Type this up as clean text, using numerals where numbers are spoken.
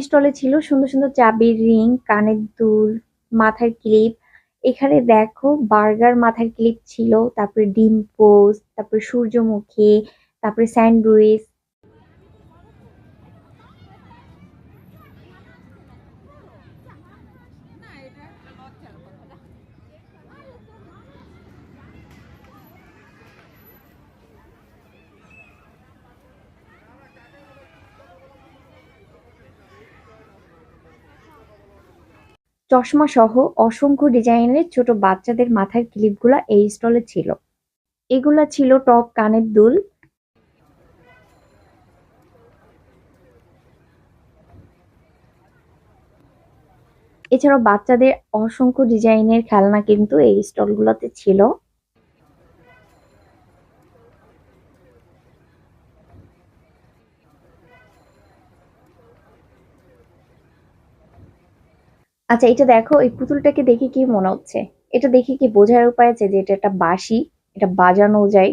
স্টলে ছিল সুন্দর সুন্দর চাবির রিং, কানের দুল, মাথার ক্লিপ। এখানে দেখো বার্গার মাথার ক্লিপ ছিল, তারপরে ডিম পোস্ট, তারপরে সূর্যমুখী, তারপরে স্যান্ডউইচ। চশমা সহ অসংখ্য ডিজাইনের ছোট বাচ্চাদের মাথার ক্লিপগুলা এই স্টলে ছিল। এগুলা ছিল টপ কানের দুল। এছাড়াও বাচ্চাদের অসংখ্য ডিজাইনের খেলনা কিন্তু এই স্টলগুলোতে ছিল। আচ্ছা, এটা দেখো, এই পুতুলটাকে দেখে কি মনে হচ্ছে? এটা দেখে কি বোঝার উপায় আছে যে এটা একটা বাঁশি, এটা বাজানো যায়?